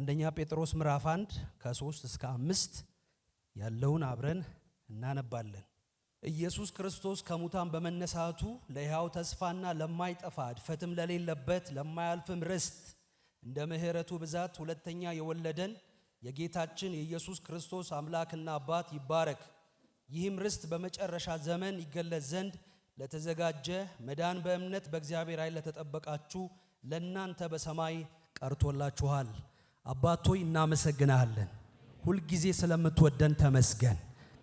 አንደኛ ጴጥሮስ ምዕራፍ 1 ከ3 እስከ 5 ያለውን አብረን እናነባለን። ኢየሱስ ክርስቶስ ከሙታን በመነሳቱ ለሕያው ተስፋና ለማይጠፋ እድፈትም ለሌለበት ለማያልፍም ርስት እንደ ምሕረቱ ብዛት ሁለተኛ የወለደን የጌታችን የኢየሱስ ክርስቶስ አምላክና አባት ይባረክ። ይህም ርስት በመጨረሻ ዘመን ይገለጽ ዘንድ ለተዘጋጀ መዳን በእምነት በእግዚአብሔር ኃይል ለተጠበቃችሁ ለእናንተ በሰማይ ቀርቶላችኋል። አባት ሆይ እናመሰግናለን። ሁልጊዜ ስለምትወደን ተመስገን።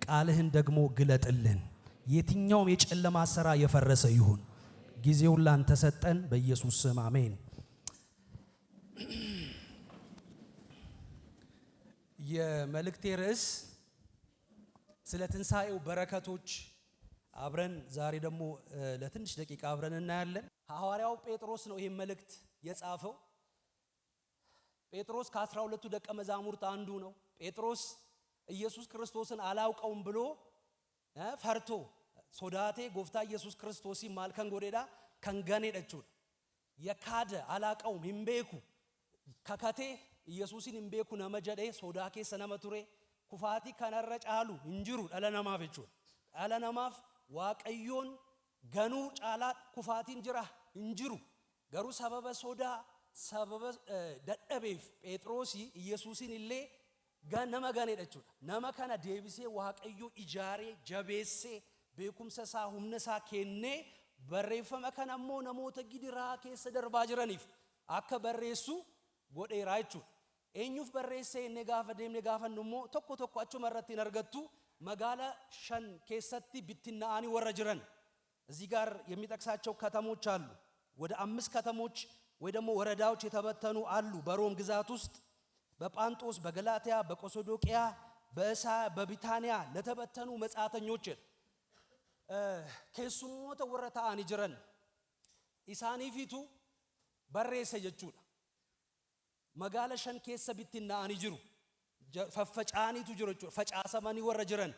ቃልህን ደግሞ ግለጥልን። የትኛውም የጨለማ ሥራ የፈረሰ ይሁን። ጊዜውን ላንተ ሰጠን፣ በኢየሱስ ስም አሜን። የመልእክቴ ርዕስ ስለ ትንሣኤው በረከቶች አብረን ዛሬ ደግሞ ለትንሽ ደቂቃ አብረን እናያለን። ሐዋርያው ጴጥሮስ ነው ይህን መልእክት የጻፈው። ጴጥሮስ ከ12ቱ ደቀ መዛሙርት አንዱ ነው። ጴጥሮስ ኢየሱስ ክርስቶስን አላውቀውም ብሎ ፈርቶ ሶዳቴ ጎፍታ ኢየሱስ ክርስቶስ ማልከን ጎዴዳ ከንገኔ ደቹ የካደ አላውቀውም ይምቤኩ ከከቴ ኢየሱስን ይምቤኩ ነመጀዴ ሶዳኬ ሰነመቱሬ ኩፋቲ ከነረጫሉ እንጅሩ ዳለነማፍ እቹ ዳለነማፍ ዋቀዮን ገኑ ጫላት ኩፋቲን ጅራ እንጅሩ ገሩ ሰበበ ሶዳ ሰበበ ደደቤፍ ጴጥሮስ ኢየሱስን ኢሌ ነመ ገኔ ደቹ ነመ ከነ ዴቢሴ ዋቀዮ ኢጃሬ ጀቤሴ ቤኩምሰሳ ሁምነሳ ኬኔ በሬፈመ ከነሞ ነሞተ ጊዲራ ኬሰ ደርባ ጅረኒፍ አከ በሬሱ ጎዴራ እቹ ኤኙፍ በሬሴ ነጋፈ ደም ነጋፈ ንሞ ቶኮ ቶኮ አቹ መረቲ ነርገቱ መጋላ ሸን ኬሰቲ ቢትናአኒ ወረጅረን እዚህ ጋር የሚጠቅሳቸው ከተሞች አሉ። ወደ 5 ከተሞች ወይ ደግሞ ወረዳዎች የተበተኑ አሉ በሮም ግዛት ውስጥ በጳንጦስ፣ በገላትያ፣ በቆሶዶቅያ፣ በእሳ፣ በቢታንያ ለተበተኑ መጻተኞች ከሱሞተ ወረታ አንጅረን ኢሳኒ ፊቱ በሬሰ ጀቹዳ መጋላ ሸን ኬሰ ቢትናአኒ ጅሩ ፈፈጫኒቱ ጅሮቹ ፈጫሰማኒ ወረጅረን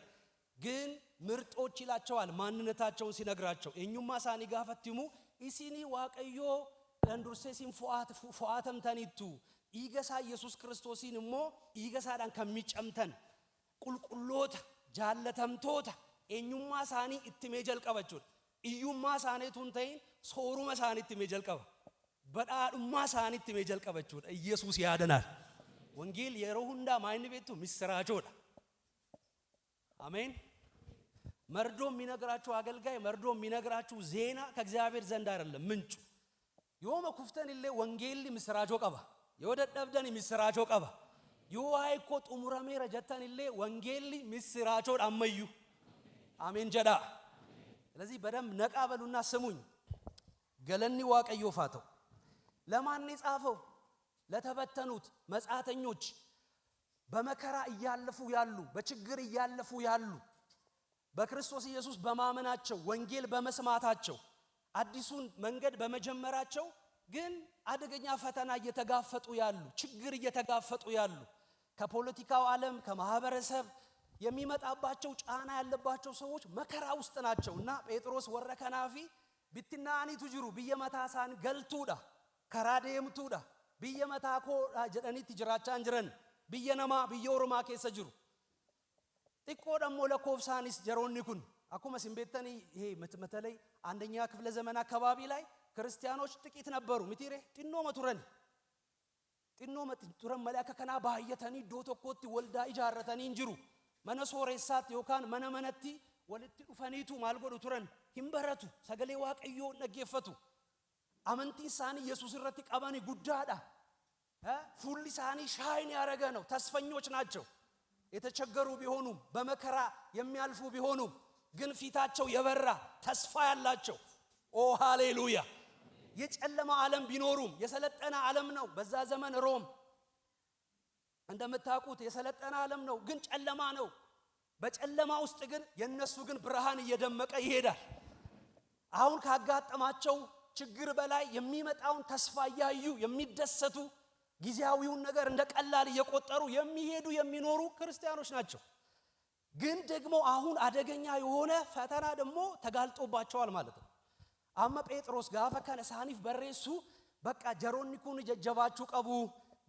ግን ምርጦች ይላቸዋል ማንነታቸውን ሲነግራቸው እኙማ ሳኒ ጋፈትሙ ኢሲኒ ዋቀዮ ደንዱርሴ ሲን ፉአተም ተኒቱ ኢገሳ ኢየሱስ ክርስቶስን ሞ ኢገሳዳን ከሚጨምተን ቁልቁሎታ ጃለተምቶታ እኙማ ሳኒ ኢትሜ ጀልቀበቹ ኢዩማ ሳኔቱን ተይን ሶሩመ ሳኒ ኢትሜ ጀልቀበ በዳዱማ ሳኒ ኢትሜ ጀልቀበቹ ኢየሱስ ያደናል። ወንጌል የሮሁንዳ ማይን ቤቱ ምስራቾዳ አሜን። መርዶ የሚነግራችሁ አገልጋይ መርዶ የሚነግራችሁ ዜና ከእግዚአብሔር ዘንድ አይደለም ምንጩ። ዮመ ኩፍተን ኢሌ ወንጌል ምስራቾ ቀባ የወደደብደን ምስራቾ ቀባ ዮሃይኮ ጡሙራሜራ ጀተን ኢሌ ወንጌል ምስራቾ አመዩ አሜን ጀዳ። ስለዚህ በደንብ ነቃ በሉና ስሙኝ። ገለኒ ዋቀዮ ፋተው ለማን ጻፈው? ለተበተኑት መጻተኞች በመከራ እያለፉ ያሉ በችግር እያለፉ ያሉ በክርስቶስ ኢየሱስ በማመናቸው ወንጌል በመስማታቸው አዲሱን መንገድ በመጀመራቸው ግን አደገኛ ፈተና እየተጋፈጡ ያሉ ችግር እየተጋፈጡ ያሉ ከፖለቲካው ዓለም ከማህበረሰብ የሚመጣባቸው ጫና ያለባቸው ሰዎች መከራ ውስጥ ናቸውና ጴጥሮስ ወረከናፊ ቢትናኒ ትጅሩ በየመታሳን ገልቱዳ ከራዴምቱዳ በየመታኮ ጀደኒት ጅራቻን ጅረን በየነማ በየኦሮማ ከሰ ጅሩ ጥቆ ደሞ ለኮፍሳኒስ ጀሮኒ ኩን አኩመ ሲምቤተኒ ይሄ መተለይ አንደኛ ክፍለ ዘመን አካባቢ ላይ ክርስቲያኖች ጥቂት ነበሩ። ሚቲሬ ጥኖ መቱረን መላከ ከና ባየተኒ ዶቶኮቲ ወልዳ ኢጃረተኒ እንጅሩ መነሶሬሳት ዮካን መነመነቲ ወልቲ ዱፈኒቱ ማልጎዱ ቱረን ሂምበረቱ ሰገሌ ዋቀዮ ነጌፈቱ አመንቲ ሳኒ ኢየሱስ ረቲ ቀባኒ ጉዳዳ ፉሊ ሳኒ ሻይን ያረገ ነው። ተስፈኞች ናቸው። የተቸገሩ ቢሆኑም በመከራ የሚያልፉ ቢሆኑም ግን ፊታቸው የበራ ተስፋ ያላቸው ኦ ሃሌሉያ። የጨለማ ዓለም ቢኖሩም የሰለጠነ ዓለም ነው። በዛ ዘመን ሮም እንደምታውቁት የሰለጠነ ዓለም ነው፣ ግን ጨለማ ነው። በጨለማ ውስጥ ግን የነሱ ግን ብርሃን እየደመቀ ይሄዳል። አሁን ካጋጠማቸው ችግር በላይ የሚመጣውን ተስፋ ያዩ የሚደሰቱ ጊዜያዊውን ነገር እንደ ቀላል እየቆጠሩ የሚሄዱ የሚኖሩ ክርስቲያኖች ናቸው። ግን ደግሞ አሁን አደገኛ የሆነ ፈተና ደግሞ ተጋልጦባቸዋል ማለት ነው። አመ ጴጥሮስ ጋፈ ከነ ሳኒፍ በሬሱ በቃ ጀሮኒ ኩን ጀጀባቹ ቀቡ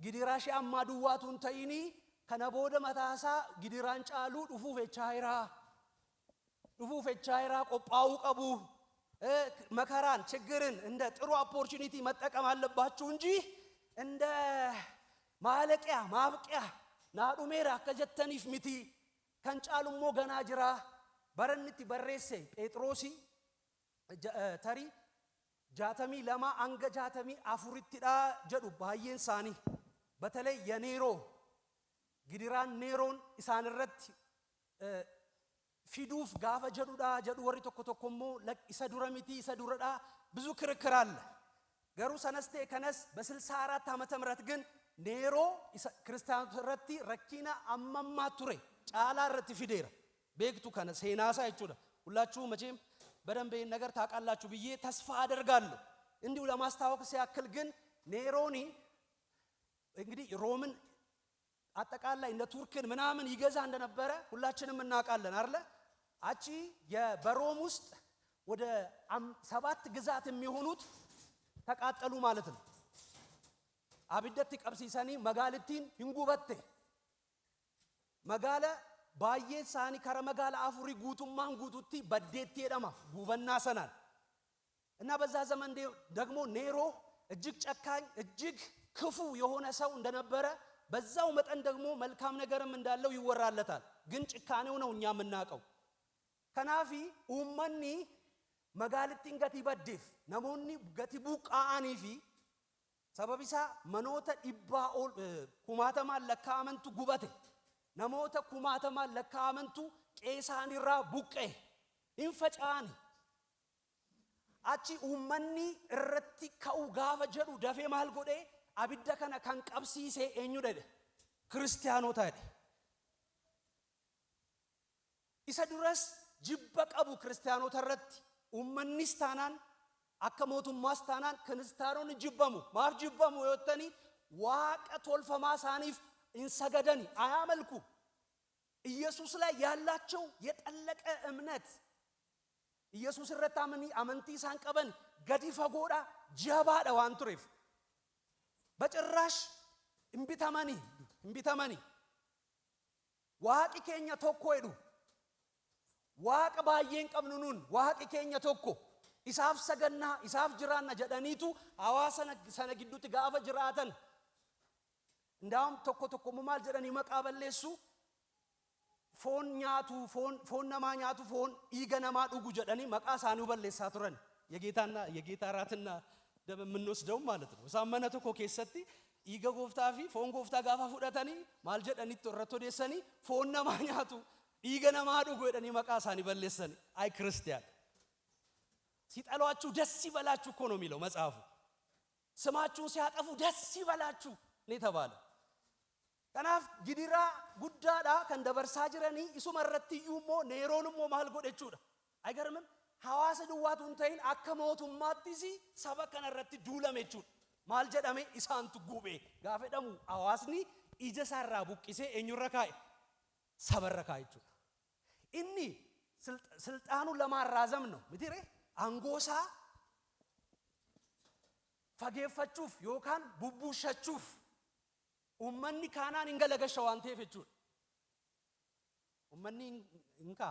gidiraashi amma duwwaatuun ta'ini kana booda mataasaa gidiraan caaluu dhufuuf echaayiraa qophaa'uu qabu መከራን ችግርን እንደ ጥሩ ኦፖርቹኒቲ መጠቀም አለባችሁ እንጂ እንደ ማለቂያ ማብቂያ ናዱሜራ ከጀተኒፍ ሚቲ ከንጫሉሞ ገና ጅራ በረንቲ በሬሴ ጴጥሮሲ ተሪ ጃተሚ ለማ አንገ ጃተሚ አፉሪቲዳ ጀዱ ባየን ሳኒ በተለይ የኔሮ ግዲራን ኔሮን ኢሳንረት ፊዱፍ ጋፈ ጀዱዳ ጀዱ ወሪ ተኮተኮሞ ለኢሳ ዱረሚቲ ኢሳ ዱረዳ ብዙ ክርክር አለ ገሩ ሰነስቴ ከነስ በ64 ዓመተ ምህረት ግን ኔሮ ክርስቲያኑ ረቲ ረኪና አማማ ቱሬ ጫላ ረቲ ፊዴራ ቤክቱ ከነስ ሄናሳ ይቹዳ ሁላችሁ መቼም በደንብ ይሄን ነገር ታውቃላችሁ ብዬ ተስፋ አደርጋለሁ እንዲሁ ለማስተዋወቅ ሲያክል ግን ኔሮኒ እንግዲህ ሮምን አጠቃላይ እንደ ቱርክን ምናምን ይገዛ እንደነበረ ሁላችንም እናውቃለን አይደል አቺ የበሮም ውስጥ ወደ 7 ግዛት የሚሆኑት ተቃጠሉ ማለት ነው አብደት ቀብሲሰኒ መጋልቲን ይንጉበቴ መጋለ ባዬ ሳኒ ከረ መጋለ አፉሪ ጉቱማን ጉቱቲ በዴት የደማ ጉበና ሰናል እና በዛ ዘመን ደግሞ ኔሮ እጅግ ጨካኝ እጅግ ክፉ የሆነ ሰው እንደነበረ በዛው መጠን ደግሞ መልካም ነገርም እንዳለው ይወራለታል ግን ጭካኔው ነው እኛ የምናቀው ከናፊ ኡመኒ መጋልቲን ገቲ በዴፍ ነሞኒ ገቲ ቡቃአኒፊ ሰበቢሳ መኖተ ኢባኦል ኩማተማ ለካመንቱ ጉበቴ ነሞተ ኩማተማ ለካመንቱ ቄሳኒራ ቡቄ ኢንፈጫኒ አቺ ኡመኒ እረቲ ከኡ ጋፈ ጀዱ ደፌ ማል ጎዴ አብደ ከነ ካን ቀብሲሴ ኤኙ ደደ ክርስቲያኖታ ደ ኢሳ ዱረስ ጅበቀቡ ክርስቲያኖታ ረቲ ኡመኒስታናን አከሞቱማስታናን ክርስቲያኖን ጅበሙ ማፍ ጅበሙ ወተኒ ዋቀ ቶልፈማ ሳኒፍ እንሰገደኒ አያመልኩ ኢየሱስ ላይ ያላቸው የጠለቀ እምነት ኢየሱስ ረታምኒ አመንቲ ሳንቀበን ገዲ ፈጎዳ ጀባዳ ዋንቱሬፍ በጭራሽ እምቢተመኒ ዋቂ ኬኛ ቶኮ ሄዱ ዋቅ ባየን ቀብኑኑን ዋቂ ኬኛ ቶኮ ኢሳፍ ሰገና ኢሳፍ ጅራና ጀዳኒቱ አዋሰነ ሰነግዱት ጋፈ ጅራተን እንዳውም ቶኮ ሙማል ጀዳኒ መቃበለሱ ፎን ኛቱ ፎን ነማኛቱ ፎን ኢገነማ ዱጉ ጀዳኒ መቃሳኑ በለሳ ቱረን የጌታ ራትና ደም ምንወስደው ማለት ነው ሳመነ ቶኮ ከሰቲ ኢገ ጎፍታፊ ፎን ጎፍታ ጋፋ ፉዳተኒ ማል ጀዳኒ ተረቶ ደሰኒ ፎን ነማኛቱ ኢገነማ ዱጉ ጀዳኒ መቃሳኒ በለሰኒ አይ ክርስቲያን ሲጠሏችሁ ደስ ይበላችሁ እኮ ነው የሚለው መጽሐፉ ስማችሁን ሲያጠፉ ደስ ይበላችሁ ነው ተባለ ከናፍ ግዲራ ጉዳዳ ከንደበርሳ ጅረኒ ኢሱ መረትዩሞ ኔሮንሞ ማል ጎደቹዳ አይገርምም ሐዋስ ድዋቱን ተይን አከሞቱም ማጥሲ ሰበከነ ረቲ ዱለመቹ ማል ጀዳሜ ኢሳንቱ ጉቤ ጋፈደሙ ሐዋስኒ ኢጀሳራ ቡቂሴ እኙረካይ ሰበረካይቹ ኢኒ ስልጣኑ ለማራዘም ነው ምትሬ አንጎሳ ፈገፈቹፍ ዮካን ቡቡሸቹፍ ኡመኒ ካናን እንገለገሻው አንቴፈቹ ኡመኒ እንካ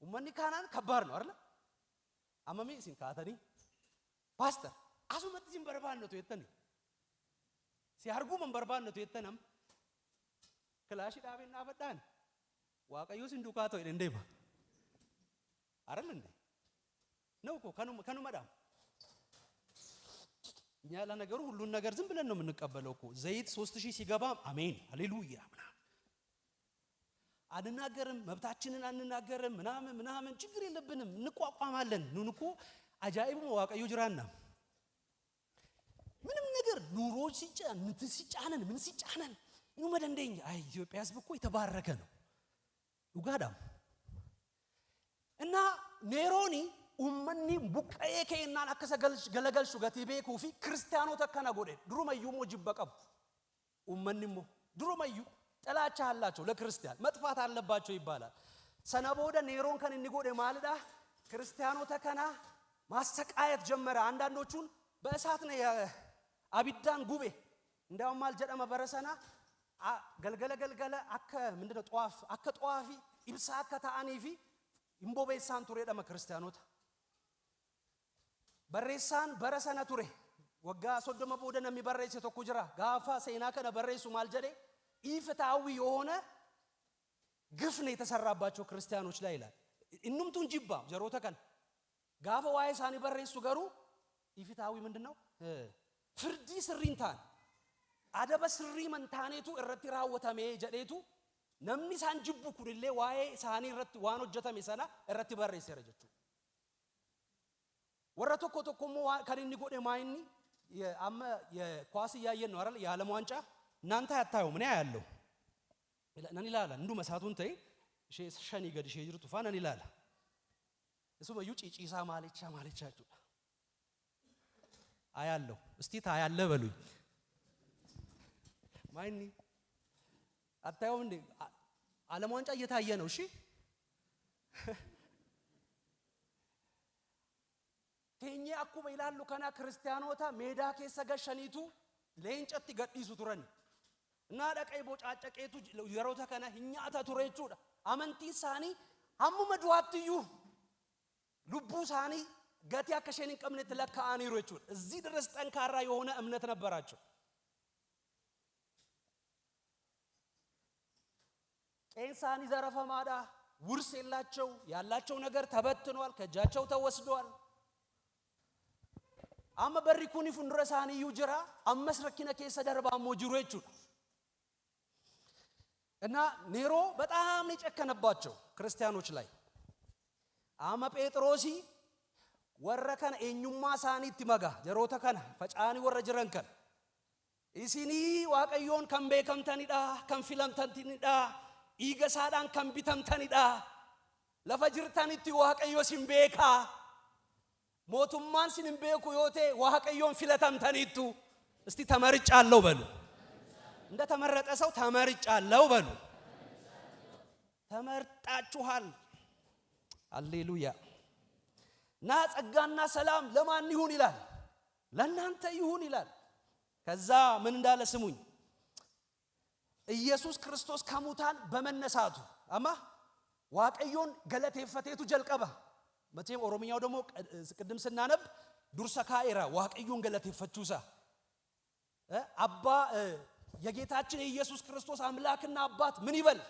ኡመኒ ካናን ከባድ ነው አይደል አመሚ ሲንካተኒ ፓስተር አሱመት ሲንበርባን ነው የተነ ሲያርጉ መንበርባን ነው የተነም ክላሽ ዳቤና ፈዳን ዋቀዩስ እንዱካቶ እንደይባ አይደል እንዴ ነው እኮ ከኑ መዳም እኛ ለነገሩ ሁሉን ነገር ዝም ብለን ነው የምንቀበለው እኮ ዘይት 3000 ሲገባ አሜን ሃሌሉያ አንናገርም መብታችንን አንናገርም ምናምን ችግር የለብንም እንቋቋማለን ኑን እኮ አጃኢብ መዋቀዩ ጅራና ምንም ነገር ኑሮ ሲጫነን ምን ሲጫነን ነው መደንደኝ አይ ኢትዮጵያ ህዝብ እኮ የተባረከ ነው ኡጋዳም እና ኔሮኒ ኡመኒ ቡቀዬ ከእናን አከሰገልሽ ገለገልሹ ገቲቤ ኩፊ ክርስቲያኖ ተከና ጎዴ ድሩመዩ ሞጅበቀብ ኡመኒሞ ድሩመዩ ጥላቻ አላቸው ለክርስቲያን መጥፋት አለባቸው ይባላል ሰነቦደ ኔሮን ከን እንጎዴ ማልዳ ክርስቲያኖ ተከና ማሰቃየት ጀመረ አንዳንዶቹን በእሳት ነው አቢዳን ጉቤ እንዳውም አልጀደመ በረሰና ገልገለ አከ ምንድነው ጧፍ አከ ጧፊ ኢብሳ አከ ታአኒፊ ኢምቦቤሳን ቱሬ ደመ ክርስቲያኖታ በሬሳን በረሰና ቱሬ ወጋ ሶዶመ ቦደነ የሚበረይስ የተኩ ጅራ ጋፋ ሰይና ከነ በረይሱ ማልጀዴ ኢፍታዊ የሆነ ግፍ ነው የተሰራባቸው ክርስቲያኖች ላይ ይላል እንምቱን ጅባ ጀሮተ ከን ጋፋ ዋይ ሳኒ በረይሱ ገሩ ኢፍታዊ ምንድነው ፍርዲ ስሪንታን አደበ ስሪ መንታኔቱ እረቲ ራወተሜ ጀዴቱ ነምኒ ሳንጅቡ ኩድሌ ዋይ ሳኒ እረቲ ዋን ሆጀተሜ ሰና እረቲ በረይስ ያረጀቹ ወረቶ ኮቶኮሞ ከሪኒ ጎዴ ማይኒ የአመ የኳስ ያየን ነው አይደል የዓለም ዋንጫ እናንተ ያታዩ ምን ያያለው ነን ይላል እንዱ መሳቱን ተይ ሸኒ ገድ ሸጅርቱ ፋነን ይላል እሱ በዩ ጪጪሳ ማለቻቹ አያለው እስቲ ታያለ በሉኝ ማይኒ አታዩም እንዴ ዓለም ዋንጫ እየታየ ነው እሺ ቴኛ አኩበ ይላሉ ከና ክርስቲያኖታ ሜዳ ከሰ ገሸኒቱ ለእንጨት ይገዲሱ ቱረኒ እና ደቀይ ቦጫጨቄቱ የሮታ ከና ህኛታ ቱሬቹዳ አመንቲ ሳኒ አሙ መድዋትዩ ልቡ ሳኒ ገቲ አከሸኒን ቀምነት ለካአኒ ሮቹ እዚህ ድረስ ጠንካራ የሆነ እምነት ነበራቸው ቄንሳኒ ዘረፈ ማዳ ውርስ የላቸው ያላቸው ነገር ተበትኗል ከጃቸው ተወስዷል አመ በሪኩኒ ፉንድረሳኒ ዩጅራ አመስረኪነ ከሰ ደርባ ሞጅሮቹ እና ኔሮ በጣም የጨከነባቸው ክርስቲያኖች ላይ አመ ጴጥሮሲ ወረከን ኤኙማ ሳኒ ትመጋ ጀሮተ ከነ ፈጫኒ ወረ ጅረንከን ኢሲኒ ዋቀዮን ከምቤከምተኒዳ ከምፊለምተንቲኒዳ ኢገሳዳን ከምቢተምተኒዳ ለፈጅርተኒቲ ዋቀዮ ሲምቤካ ሞቱማን ሲንቤኩ ዮቴ ዋቀዮን ፊለተምተኒቱ እስቲ ተመርጫለሁ በሉ እንደ ተመረጠ ሰው ተመርጫለሁ በሉ ተመርጣችኋል ሃሌሉያ ና ጸጋና ሰላም ለማን ይሁን ይላል ለናንተ ይሁን ይላል ከዛ ምን እንዳለ ስሙኝ ኢየሱስ ክርስቶስ ከሙታን በመነሳቱ አማ ዋቀዮን ገለቴፈቴቱ ጀልቀባ መቼም ኦሮሚያው ደግሞ ቅድም ስናነብ ዱርሰካኢራ ዋቀዮን ገለቴፈቹሳ አባ የጌታችን የኢየሱስ ክርስቶስ አምላክና አባት ምን ይበል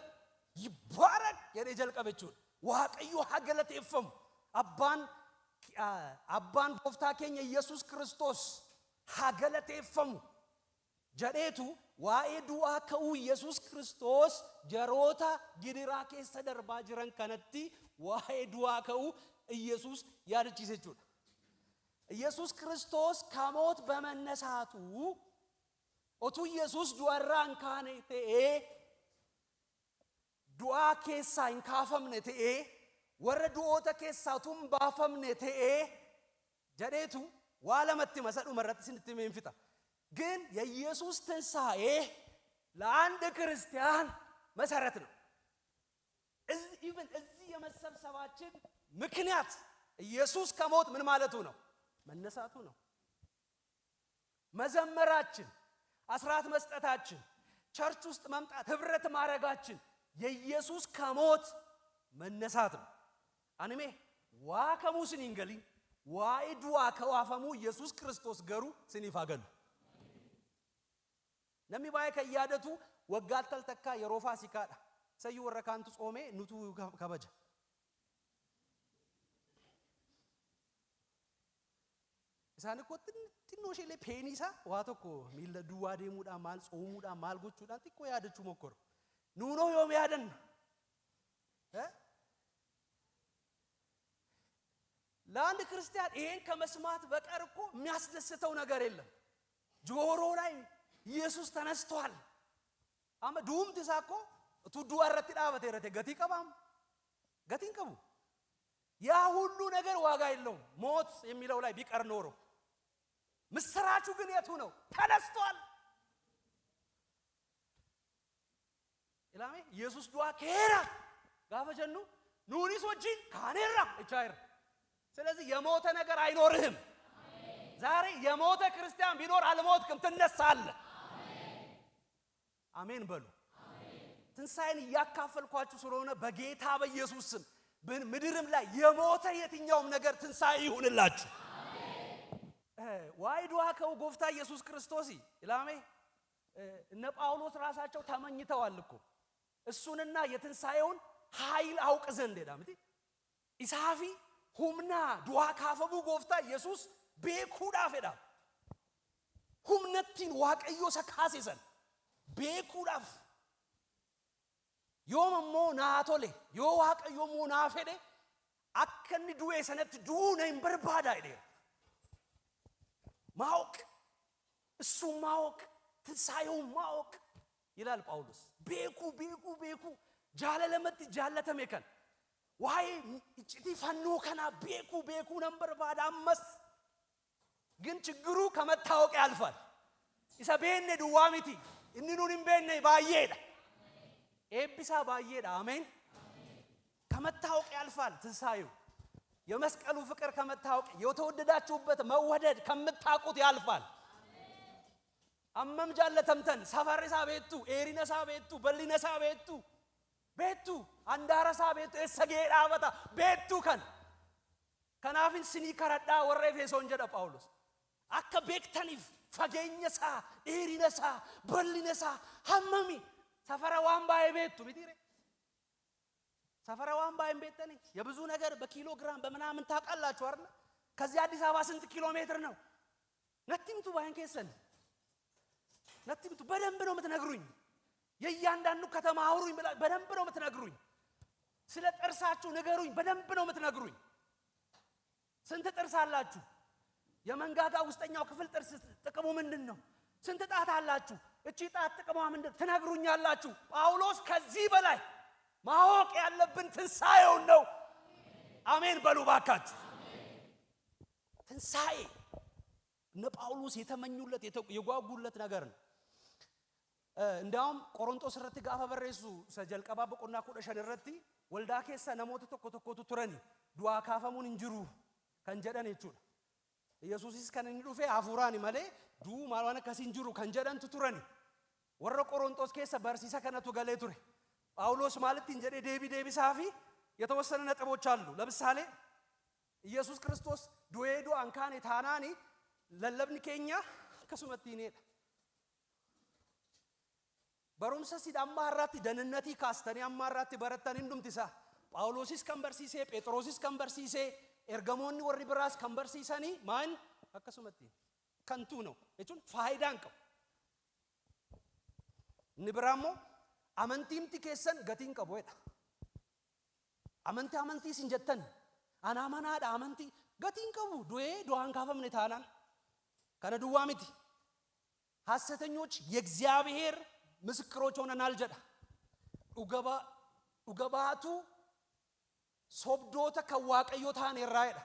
ይባረክ የኔ ጀልቀበቹ ዋቀዮ ሀገለቴፈም አባን ጎፍታከኝ ኢየሱስ ክርስቶስ ሀገለቴፈም ጀዴቱ ዋኤ ዱአ ከኡ ኢየሱስ ክርስቶስ ጀሮታ ጊዲራ ከሰ ደርባ ጅረን ከነቲ ዋኤ ዱአ ከኡ ኢየሱስ ያድጭሰቹ ኢየሱስ ክርስቶስ ከሞት በመነሳቱ ኦቱ ኢየሱስ ዱአራን ካኔቴ ዱአ ከሳ እንካፈምነቴ ወረዱኦተ ከሳቱም ባፈምነቴ ጀዴቱ ዋለመት መሰዱ መረጥ ሲንትሜንፍታ ግን የኢየሱስ ትንሳኤ ለአንድ ክርስቲያን መሰረት ነው ኢቭን እዚህ የመሰብሰባችን ምክንያት ኢየሱስ ከሞት ምን ማለቱ ነው መነሳቱ ነው መዘመራችን አስራት መስጠታችን ቸርች ውስጥ መምጣት ህብረት ማረጋችን የኢየሱስ ከሞት መነሳት ነው አንሜ ዋከሙ ስንንገሊ ዋይዱዋ ከዋፈሙ ኢየሱስ ክርስቶስ ገሩ ስኒፋገሉ ነሚ ባይ ከያደቱ ወጋልተል ተካ የሮፋ ሲካዳ ሰዩ ወረካንቱ ጾሜ ኑቱ ከበጀ ኢሳን እኮ ትንሽ ለፔኒሳ ዋቶኮ ሚለ ዱዋዴ ሙዳ ማል ጾሙዳ ማል ጎቹዳ ጥቆ ያደቹ ሞከሩ ኑኖ ዮም ያደን ለአንድ ክርስቲያን ይሄን ከመስማት በቀር እኮ የሚያስደስተው ነገር የለም ጆሮ ላይ ኢየሱስ ተነስቷል አመ ዱም ተሳኮ ቱዱ አረቲ ዳበተ ረተ ገቲ ቀባም ገቲን ቀቡ ያ ሁሉ ነገር ዋጋ የለውም ሞት የሚለው ላይ ቢቀር ኖሮ ምስራቹ ግን የቱ ነው ተነስቷል ኢላሜ ኢየሱስ ዱአ ከራ ጋፈጀኑ ኑሪስ ወጂን ካኔራ እቻይር ስለዚህ የሞተ ነገር አይኖርህም ዛሬ የሞተ ክርስቲያን ቢኖር አልሞትክም ትነሳለህ አሜን በሉ። ትንሣኤን እያካፈልኳችሁ ስለሆነ በጌታ በኢየሱስ ስም ምድርም ላይ የሞተ የትኛውም ነገር ትንሣኤ ይሁንላችሁ። ዋይ ዱዓ ከው ጎፍታ ኢየሱስ ክርስቶስ ኢላሜ እነ ጳውሎስ ራሳቸው ተመኝተዋል እኮ እሱንና የትንሣኤውን ኃይል አውቅ ዘንድ ዳምቲ ኢሳፊ ሁምና ዱዓ ካፈቡ ጎፍታ ኢየሱስ ቤኩዳፍ ሄዳ ሁምነቲን ዋቀዮ ሰካሴሰን ቤኩዳፍ ዮምሞ ናቶሌ ዮ ዋቀዮ ሞ ናፈደ አከኒ ዱዌ ሰነት ዱነን በርባዳ አይደ ማወቅ እሱ ማወቅ ትንሣኤው ማወቅ ይላል ጳውሎስ። ቤኩ ጃለለመት ጃለተመከን ዋይ እጭቲ ፈኖ ከና ቤኩ ነምበር ባዳመስ ግን ችግሩ ከመታወቅ ያልፋል። ኢሰቤነ ዱዋሚቲ እንኑንም በነ ባየዳ ኤቢሳ ባየዳ አሜን። ከመታወቅ ያልፋል ትንሣኤው። የመስቀሉ ፍቅር ከመታወቅ የተወደዳችሁበት መወደድ ከምታውቁት ያልፋል። አመም ጃለተምተን ሰፈርሳ ቤቱ ኤሪነሳ ቤቱ በሊነሳ ቤቱ አንዳረሳ ቤቱ እሰጌዳበታ ቤቱ ከናፊን ስኒ ከረዳ ወሬፍ የሶን ጀደ ጳውሎስ አከ ቤክተኒፍ ፈገኘሳ ኤሪነሳ በሊነሳ ሐመሚ ሰፈረ ዋምባይ ቤቱ ቢዲሬ ሰፈረ ዋምባይ ቤተኒ የብዙ ነገር በኪሎ ግራም በመናምን ታውቃላችሁ አይደል? ከዚህ አዲስ አበባ ስንት ኪሎ ሜትር ነው? ነቲምቱ ባንከሰን ነቲምቱ በደንብ ነው የምትነግሩኝ። የእያንዳንዱ ከተማ አውሩኝ በደንብ ነው የምትነግሩኝ። ስለ ጥርሳችሁ ንገሩኝ በደንብ ነው የምትነግሩኝ። ስንት ጥርስ አላችሁ? የመንጋጋ ውስጠኛው ክፍል ጥርስ ጥቅሙ ምንድነው? ስንት ጣት አላችሁ? እቺ ጣት ጥቅሟ ምንድነው? ትነግሩኛላችሁ። ጳውሎስ ከዚህ በላይ ማወቅ ያለብን ትንሣኤውን ነው። አሜን በሉ ባካችሁ። ትንሣኤ እነ ጳውሎስ የተመኙለት የጓጉለት ነገር ነው። እንዳውም ቆሮንቶስ ረቲ ጋፋ በረሱ ሰጀልቀባ በቆና ኩደሸን ረቲ ወልዳ ኬሰ ነሞት ተኮተኮቱ ቱረኒ ዱአ ካፈሙን እንጅሩ ከንጀደን ይቹ ኢየሱስስ ከነኒ ዱፌ አፉራኒ ማለ ዱ ማልዋነ ከሲንጅሩ ከንጀደን ቱረኒ ወረ ቆሮንቶስ ኬሰ በርሲሳ ከነቱ ገሌ ቱሬ ጳውሎስ ማለት እንጀደ ዴቢ ሳፊ የተወሰነ ነጥቦች አሉ። ለምሳሌ ኢየሱስ ክርስቶስ ዱዌዶ አንካኔ ታናኒ ለለብን ኬኛ ከሱመቲኔ በሮምሰ ሲድ አማራቲ ደንነቲ ካስተኒ አማራቲ በረተን እንዱምቲሳ ጳውሎስስ ከንበርሲሴ ጴጥሮስስ ከንበርሲሴ ኤርገሞኒ ወሪ ብራስ ከንበርሲሰኒ ማን አከሱመቲ ከንቱ ነው እቹን ፋይዳን ቀው ንብራሞ አመንቲምቲ ከሰን ገቲን ቀቦይዳ አመንቲ ሲንጀተን አናማናዳ አመንቲ ገቲን ቀቡ ዱዌ ዱአን ካፈምነ ታናን ከነ ዱዋሚቲ ሐሰተኞች የእግዚአብሔር ምስክሮች ሆነናል ጀዳ ኡገባቱ ሶብዶተ ከዋቀዮታን የራይዳ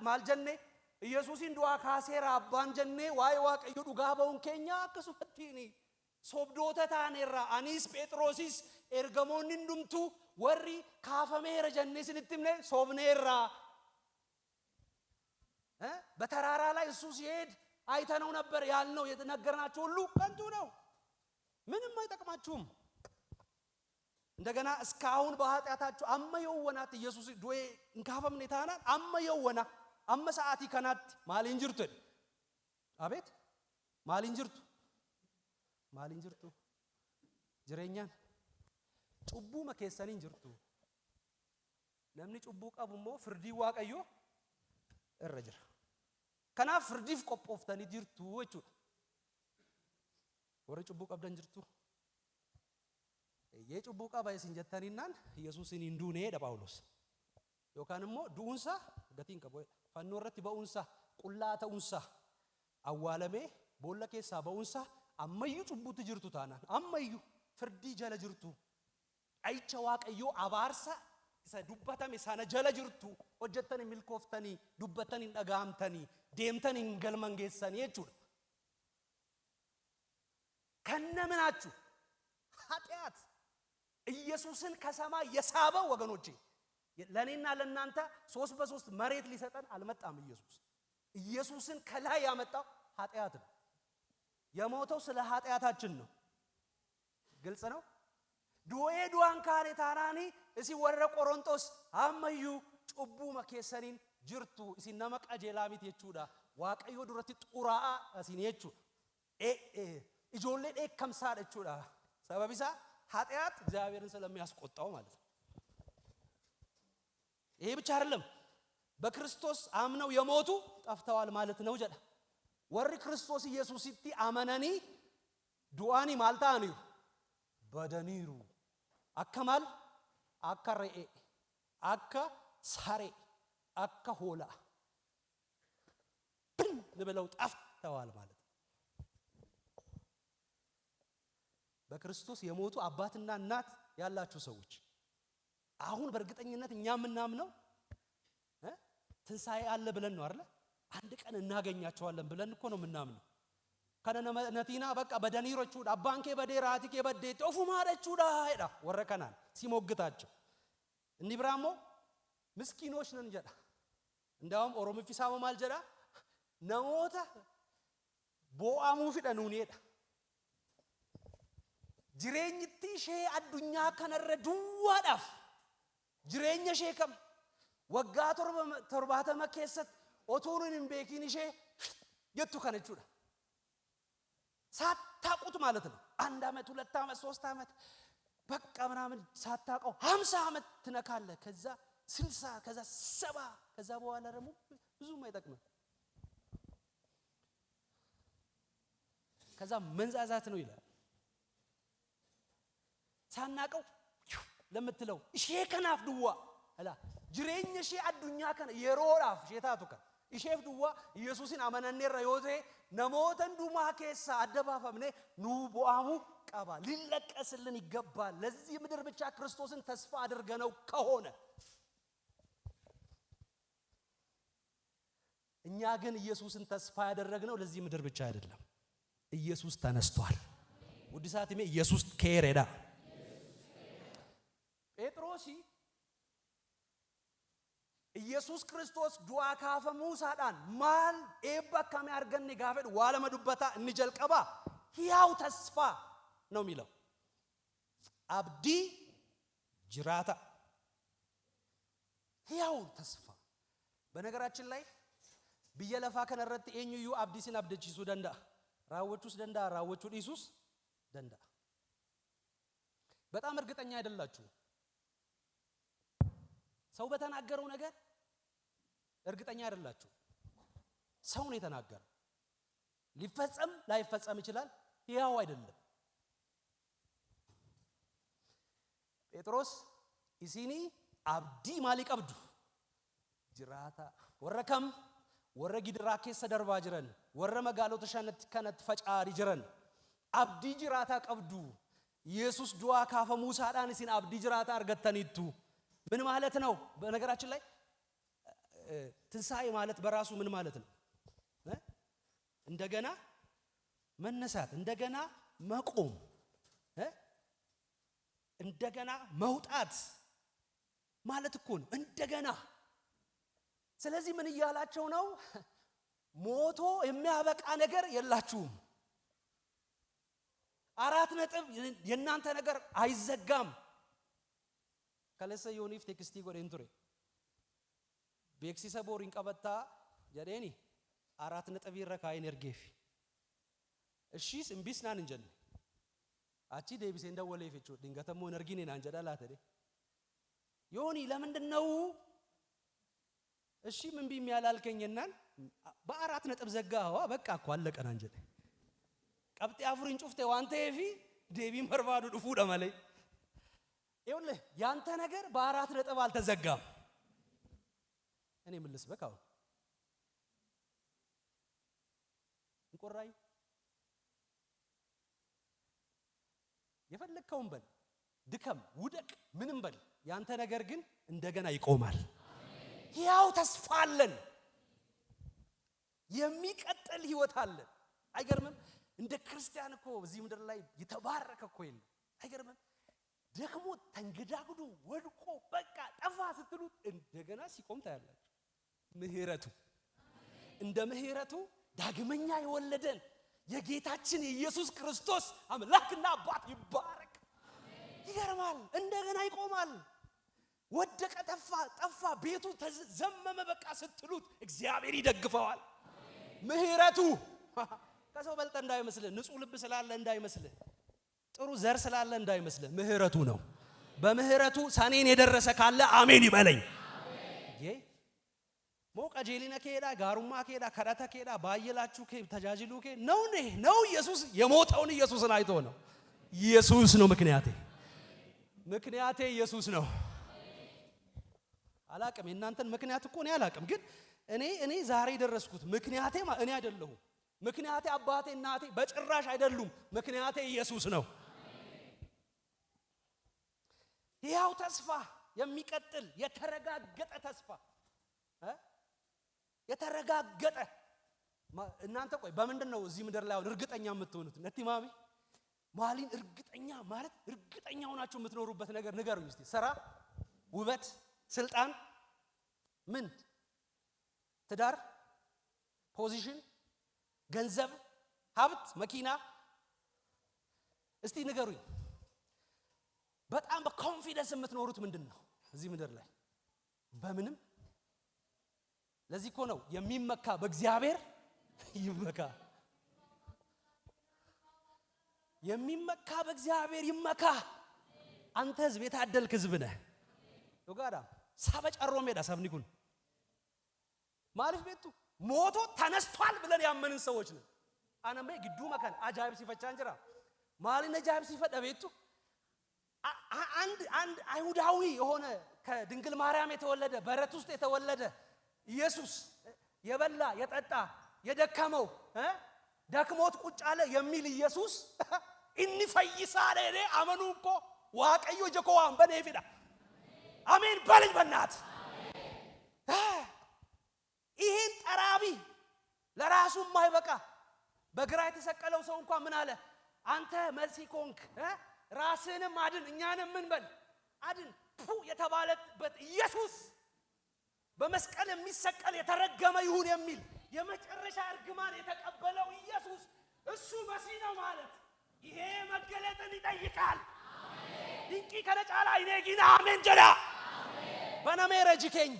ማልጀኔ ኢየሱስን ዱአ ካሴራ አባን ጀኔ ዋይ ዋቀዮ ዱጋባውን ኬኛ ከሱፈቲኒ ሶብዶተ ታኔራ አኒስ ጴጥሮስስ ኤርገሞን እንዱምቱ ወሪ ካፈሜረ ጀኔ ስንትምነ ሶብኔራ በተራራ ላይ እሱ ሲሄድ አይተነው ነበር ያልነው የተነገርናችሁ ሁሉ ከንቱ ነው። ምንም አይጠቅማችሁም። እንደገና እስካሁን በኃጢአታችሁ አመየወናት ኢየሱስ ዱዌ እንካፈምነ ታናን አመየወና አመሳአቲ ከናት ማሊንጅርቱ አቤት ማሊንጅርቱ ጅሬኛን ጩቡ መከሰኒን ጅርቱ ለምን ጩቡ ቀቡሞ ፍርዲ ዋቀዮ እረጅራ ከና ፍርዲፍ ቆጶፍተኒ ጅርቱ ወቹ ወረ ጩቡ ቀብደን ጅርቱ የጩቡ ቀባይ ሲንጀተኒናን ኢየሱስን እንዱኔ ጳውሎስ ዮካንሞ ዱኡንሳ ገቲን ቀቦይ ፈኖረት በኡንሳ ቁላተ ኡንሳ አዋለሜ ቦለኬሳ በኡንሳ አመዩ ጩቡት ጅርቱ ታናን አመዩ ፍርዲ ጀለ ጅርቱ አይቸ ዋቀዮ አባርሳ ዱበተም ሳነ ጀለ ጅርቱ ወጀተን ሚልኮፍተኒ ዱበተን እንደጋምተኒ ዴምተን እንገልመንጌሰኒ የቹ ከነምናችሁ ኃጢአት ኢየሱስን ከሰማይ የሳበው ወገኖቼ ለኔና ለናንተ 3 መሬት ሊሰጠን አልመጣም። ኢየሱስን ከላይ ያመጣው ኃጢአት ነው። የሞተው ስለ ኃጢአታችን ነው። ግልጽ ነው። ዱዌ ዱዋን ካኔ ታናኒ እሲ ወረ ቆሮንቶስ አመዩ ጩቡ መከሰኒን ጅርቱ እሲ ነመ ቀጀላሚት የቹዳ ዋቀዮ ዱረቲ ጡራአ አሲን የቹ ኢጆሌ ደከምሳ ደቹዳ ሰበቢሳ ኃጢአት እግዚአብሔርን ስለሚያስቆጣው ማለት ነው። ይሄ ብቻ አይደለም፣ በክርስቶስ አምነው የሞቱ ጠፍተዋል ማለት ነው ጀዳ ወሪ ክርስቶስ ኢየሱስቲ አመነኒ ዱአኒ ማልታኒሩ በደኒሩ አከማል አከረኤ አከ ሳሬ አከ ሆላ ለበለው ጠፍተዋል ማለት ነው። በክርስቶስ የሞቱ አባትና እናት ያላችሁ ሰዎች አሁን በእርግጠኝነት እኛ ምናምነው ትንሳኤ አለ ብለን ነው አይደል? አንድ ቀን እናገኛቸዋለን ብለን እኮ ነው ምናምነው። ከነነ ነቲና በቃ በደኒሮቹ አባንኬ በዴራቲኬ በዴ ጦፉ ማረቹዳ ሄዳ ወረከናል ሲሞግታቸው እንዲብራሞ ምስኪኖች ነን ጀዳ እንዳውም ኦሮሞ ፊሳሞ ማልጀዳ ነሞታ ቦአሙ ፊደኑን ሄዳ ጅሬኝቲ ሼ አዱኛ ከነረ ዱዋዳፍ ጅሬኛ ሼከም ወጋ ተርባተ መከሰት ኦቶኑን ቤኪን ሼ የቱ ከነቹዳ ሳታቁት ማለት ነው። 1 አመት 2 አመት 3 አመት በቃ ምናምን ሳታቀው 50 አመት ትነካለ። ከዛ 60 ከዛ 70 ከዛ በኋላ ደግሞ ብዙም አይጠቅምም። ከዛ መንዛዛት ነው ይላል። ሳናቀው ለምትለው እሺ ከናፍ ድዋ አላ ጅሬኝ እሺ አዱኛ ከነ የሮራፍ ሼታቱ ከ ኢሼፍ ድዋ ኢየሱስን አመነኔራ ዮቴ ነሞተን ዱማ ከሳ አደባፈምኔ ኑ ቦአሙ ቀባ ሊለቀስልን ይገባል። ለዚህ ምድር ብቻ ክርስቶስን ተስፋ አድርገነው ከሆነ እኛ ግን ኢየሱስን ተስፋ ያደረግነው ለዚህ ምድር ብቻ አይደለም። ኢየሱስ ተነስቷል። ውድሳትሜ ኢየሱስ ከሬዳ ጴጥሮሲ ኢየሱስ ክርስቶስ ዱአ ካፈሙ ሳዳን ማል ኤባ ከሚያርገን ጋፈድ ዋለመ ዱበታ እንጀልቀባ ሕያው ተስፋ ነው የሚለው አብዲ ጅራታ ሕያው ተስፋ። በነገራችን ላይ በየለፋ ከነረት ኤኙዩ አብዲሲን አብደቺሱ ደንዳ ራዎቹስ ደንዳ ራዎቹ ኢየሱስ ደንዳ በጣም እርግጠኛ አይደላችሁ። ሰው በተናገረው ነገር እርግጠኛ አይደላችሁ። ሰው ነው የተናገረው። ሊፈጸም ላይፈጸም ይችላል። ያው አይደለም። ጴጥሮስ ኢሲኒ አብዲ ማሊ ቀብዱ ጅራታ ወረከም ወረጊድራ ከሰ ደርባ ጅረን ወረ መጋሎ ተሻነት ከነት ፈጫሪ ጅረን አብዲ ጅራታ ቀብዱ ኢየሱስ ዱአ ካፈ ሙሳ ዳን ሲን አብዲ ጅራታ አርገተኒቱ ምን ማለት ነው? በነገራችን ላይ ትንሳኤ ማለት በራሱ ምን ማለት ነው? እንደገና መነሳት፣ እንደገና መቆም፣ እንደገና መውጣት ማለት እኮ ነው። እንደገና ስለዚህ ምን እያላቸው ነው? ሞቶ የሚያበቃ ነገር የላችሁም። 4 ነጥብ የናንተ ነገር አይዘጋም። ከለሰ ዮኒፍ ቴክስቲ ጎዴን ቱሬ ቤክሲሰ ቦሪን ቀበታ ጀዴኒ 4 ነጥብ ይረካይን እርጌፍ እሺስ እምቢስ ናን እንጀል አቺ ዴቢስ እንደወለ ይፈቹ ድንገተሞ ነርጊኔ ናን ጀዳላተ ደ ዮኒ ለምንድነው እሺ ምን ቢም ያላልከኝናን በ4 ነጥብ ዘጋዋ በቃ እኮ አለቀና እንጀል ቀብጤ አፍሪን ጩፍቴ ዋንተ ይፊ ዴቢ መርባዱ ዱፉ ደማለይ ይኸውልህ ያንተ ነገር በ4 ነጥብ አልተዘጋም። እኔ ምን ልስበክ አሁን እንቆራይ የፈለከውን በል ድከም ውደቅ ምንም በል ያንተ ነገር ግን እንደገና ይቆማል። ያው ተስፋ አለን፣ የሚቀጥል ህይወት አለን። አይገርምም? እንደ ክርስቲያን እኮ እዚህ ምድር ላይ የተባረከ እኮ የለም። አይገርምም? ደግሞ ተንገዳግዱ ወድቆ በቃ ጠፋ ስትሉት እንደገና ሲቆም ታያላችሁ። ምህረቱ እንደ ምህረቱ ዳግመኛ የወለደን የጌታችን የኢየሱስ ክርስቶስ አምላክና አባት ይባረክ። ይገርማል። እንደገና ይቆማል። ወደቀ፣ ጠፋ፣ ቤቱ ተዘመመ በቃ ስትሉት እግዚአብሔር ይደግፈዋል። ምህረቱ ከሰው በልጠ እንዳይመስልህ፣ ንጹህ ልብ ስላለ እንዳይመስልህ፣ ጥሩ ዘር ስላለ እንዳይመስልህ፣ ምህረቱ ነው። በምህረቱ ሰኔን የደረሰ ካለ አሜን ይበለኝ። ሞቀ ጄሊና ከሄዳ ጋሩማ ከሄዳ ከራታ ከሄዳ ባየላችሁ ተጃጅሉ ነው ኢየሱስ የሞተውን ኢየሱስን አይቶ ነው። ኢየሱስ ነው ምክንያቴ ኢየሱስ ነው። አላቅም የእናንተን ምክንያት እኮ እኔ አላቅም፣ ግን እኔ ዛሬ ደረስኩት ምክንያቴ እኔ አይደለሁም። ምክንያቴ አባቴ እናቴ በጭራሽ አይደሉም። ምክንያቴ ኢየሱስ ነው። ያው ተስፋ የሚቀጥል የተረጋገጠ ተስፋ የተረጋገጠ እናንተ ቆይ በምንድን ነው እዚህ ምድር ላይ አሁን እርግጠኛ የምትሆኑት? ነቲማሚ ማሊን እርግጠኛ ማለት እርግጠኛ ሆናችሁ የምትኖሩበት ነገር ንገሩኝ እስቲ። ስራ፣ ውበት፣ ስልጣን፣ ምን ትዳር፣ ፖዚሽን፣ ገንዘብ፣ ሀብት፣ መኪና፣ እስቲ ንገሩኝ። በጣም በኮንፊደንስ የምትኖሩት ምንድን ነው እዚህ ምድር ላይ? በምንም። ለዚህ እኮ ነው የሚመካ በእግዚአብሔር ይመካ። የሚመካ በእግዚአብሔር ይመካ። አንተ ህዝብ የታደልክ ህዝብ ነህ። ዶጋዳ ሳበጫሮ ሜዳ ሰብኒኩን ማሪፍ ቤቱ ሞቶ ተነስቷል ብለን ያመንን ሰዎች ነን። አነሜ ግዱ መከን አጃይብ ሲፈቻ እንጀራ ማሊነ አጃይብ ሲፈዳ ቤቱ አንድ አይሁዳዊ የሆነ ከድንግል ማርያም የተወለደ በረት ውስጥ የተወለደ ኢየሱስ የበላ የጠጣ የደከመው ደክሞት ቁጭ አለ የሚል ኢየሱስ ኢኒ ፈይሳለ እኔ አመኑ እኮ ዋቀዩ ጀኮዋን በኔፊዳ አሜን በልኝ በእናት ይሄን ጠራቢ ለራሱ ማይበቃ በግራ የተሰቀለው ሰው እንኳን ምን አለ? አንተ መልሲኮንክ ራስህንም አድን እኛንም ምን በል አድን የተባለበት ኢየሱስ በመስቀል የሚሰቀል የተረገመ ይሁን የሚል የመጨረሻ እርግማን የተቀበለው ኢየሱስ እሱ መሲህ ነው ማለት ይሄ መገለጥን ይጠይቃል። አሜን ድንቂ ከነጫላ ይኔጊና አሜን ጀዳ አሜን በነሜረ ጂኬኝ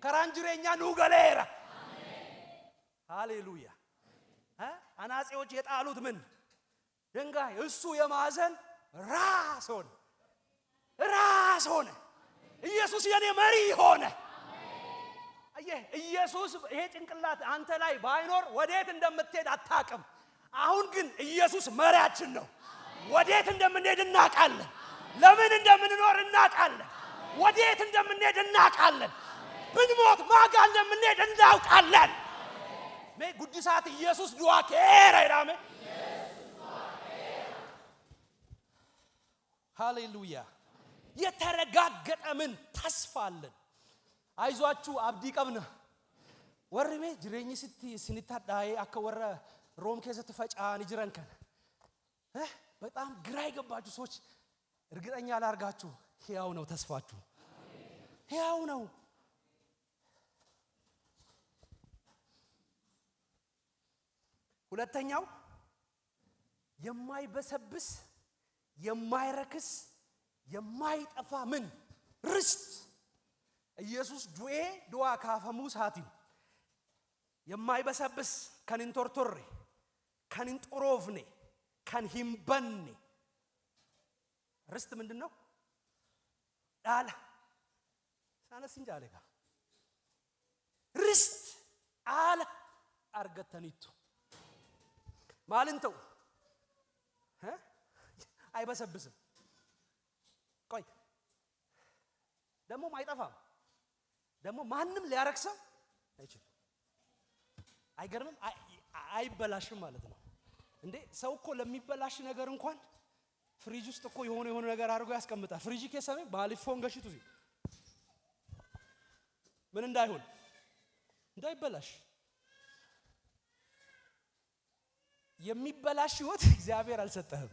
ከራንጅሬኛ ኑገሌራ አሜን ሃሌሉያ። አናጺዎች የጣሉት ምን ድንጋይ እሱ የማዕዘን ራስ ሆነ። ኢየሱስ የኔ መሪ ሆነ። ኢየሱስ ይሄ ጭንቅላት አንተ ላይ ባይኖር ወዴት እንደምትሄድ አታውቅም። አሁን ግን ኢየሱስ መሪያችን ነው። ወዴት እንደምንሄድ እናውቃለን። ለምን እንደምንኖር እናውቃለን። ወዴት እንደምንሄድ እናውቃለን። ብንሞት ማጋ እንደምንሄድ እናውቃለን። ሜ ጉዲሳት ኢየሱስ ዱአ ከራ ይራሜ ሃሌሉያ። የተረጋገጠ ምን ተስፋ አለን። አይዟችሁ አብዲ ቀብና ወርሜ ጅሬኝ ስቲ ስንታዳይ አከወረ ሮም ከዘት ፈጫን ይጅረንከን በጣም ግራ ይገባችሁ ሰዎች እርግጠኛ ላርጋችሁ ሕያው ነው ተስፋችሁ። ሕያው ነው። ሁለተኛው የማይበሰብስ የማይረክስ የማይጠፋ ምን ርስት ኢየሱስ ዱኤ ዱአ ካፈሙ ሳቲ የማይበሰብስ ከንንቶርቶሬ ከንንጦሮፍኔ ከንሂምበኔ ርስት ምንድነው? ዳላ ሳነስ እንጃለካ ርስት አለ አርገተኒቱ ማልንተው አይበሰብስም። ቆይ ደግሞ አይጠፋም። ደግሞ ማንም ሊያረክሰው አይችልም። አይገርምም? አይበላሽም ማለት ነው እንዴ? ሰው እኮ ለሚበላሽ ነገር እንኳን ፍሪጅ ውስጥ እኮ የሆነ ነገር አድርጎ ያስቀምጣል። ፍሪጅ ከሰመ ባሊፎን ገሽቱ ሲ ምን እንዳይበላሽ የሚበላሽ ህይወት እግዚአብሔር አልሰጠህም።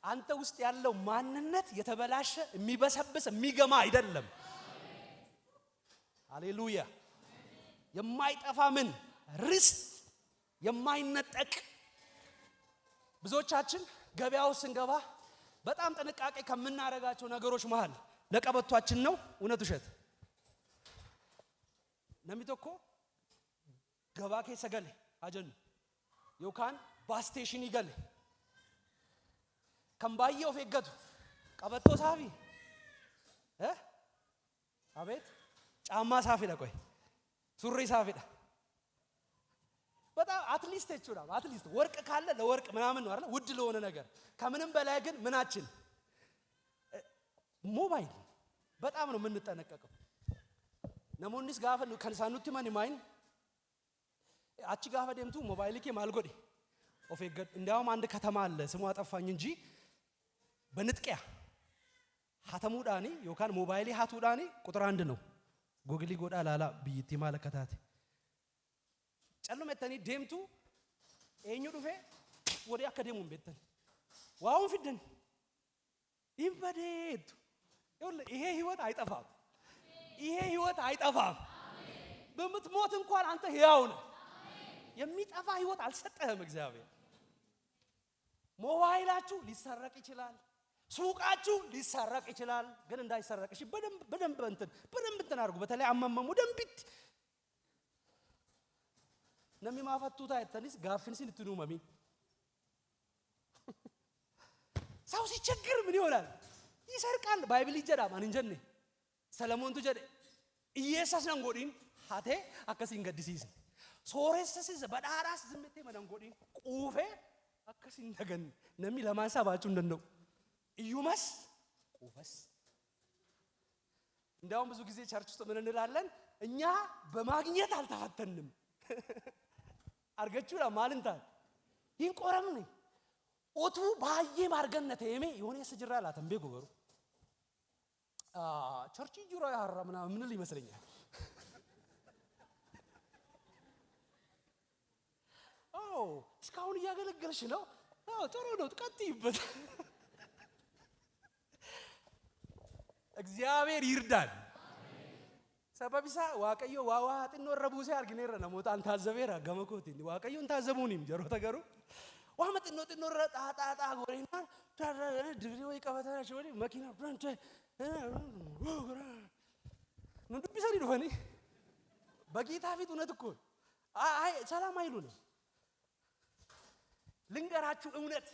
አንተ ውስጥ ያለው ማንነት የተበላሸ የሚበሰብስ የሚገማ አይደለም። ሃሌሉያ። የማይጠፋ ምን ርስት የማይነጠቅ። ብዙዎቻችን ገበያው ስንገባ በጣም ጥንቃቄ ከምናረጋቸው ነገሮች መሃል ለቀበቷችን ነው። እውነት ውሸት ነሚቶኮ ገባኬ ሰገሌ አጀኑ ዮካን ባስቴሽን ይገሌ ከምባዬ ኦፌገቱ ቀበቶ ሳፊ አቤት ጫማ ሳፊ ለቆይ ሱሪ ሳፊ ዳ በጣም አትሊስት እቹራ አትሊስት ወርቅ ካለ ለወርቅ ምናምን ነው አይደል? ውድ ለሆነ ነገር ከምንም በላይ ግን ምናችን ሞባይል በጣም ነው የምንጠነቀቀው። ነሞንስ ጋፈ ከንሳኑቲ ማን ማይን አቺ ጋፈ ደምቱ ሞባይልኬ ማልጎዴ ኦፌገድ እንዲያውም አንድ ከተማ አለ ስሙ አጠፋኝ እንጂ በንጥቂያ ሀተሙዳኒ ዮካን ሞባይሊ ሀቱዳኒ ቁጥር 1 ነው። ጎግሊ ጎዳ ላላ ቢይቲ ማለከታት ጨሉ መተኒ ደምቱ ኤኙ ዱፌ ወዲ አከደሙን ቤተን ዋውን ፍደን ይበዴት ይሄ ህይወት አይጠፋም። ይሄ ህይወት አይጠፋም። በምትሞት እንኳን አንተ ሕያው ነህ። የሚጠፋ ህይወት አልሰጠህም እግዚአብሔር። ሞባይላችሁ ሊሰረቅ ይችላል። ሱቃችሁ ሊሰረቅ ይችላል። ግን እንዳይሰረቅ እሺ በደንብ እንትን አድርጉ። በተለይ አመመሙ ደንቢት ነሚ ማፈቱታ አይተንስ ጋፍንሲን እንትኑ ማሚ ሰው ሲቸግር ምን ይሆናል? ይሰርቃል። ባይብል ይጀዳ ማን እንጀነ ሰለሞን ቱ ጀደ ኢየሱስ ነን ጎዲን ሀቴ አከሲን ገድሲስ ሶሬሰስ በዳራስ ዝምቴ መነን ጎዲን ቁፌ አከሲን ተገን ነሚ ለማንሳባችሁ እንደነው ኢዩመስ ቁፈስ እንዳውም ብዙ ጊዜ ቸርች ውስጥ ምን እንላለን? እኛ በማግኘት አልተፈተንም አርገቹላ ማልንታል ይንቆረም ነው ኦቱ ባዬ ማርገነተ የሜ የሆነ ስጅራ ላተንቤ ጎበሩ ቸርች ጁራ ያራምና ምን ል ይመስለኛል። እስካሁን እያገለገልሽ ነው። ጥሩ ነው ትቀጥይበት። እግዚአብሔር ይርዳል። ሰበብሳ ዋቀዮ ዋዋ ጥኖ ረቡሴ አርግኔረ ነሞታ አንታዘቤራ ገመኮቲ ዋቀዮ እንታዘቡኒም ጀሮ ተገሩ ዋማ ጥኖ ረጣጣጣ ጎሬና ድብሪ ወይ ቀበታሽ ወይ መኪና ብራንች ነው ቢሰሪ ዶኒ በጌታ ፊት እውነት እኮ አይ ሰላም አይሉንም። ልንገራችሁ እውነት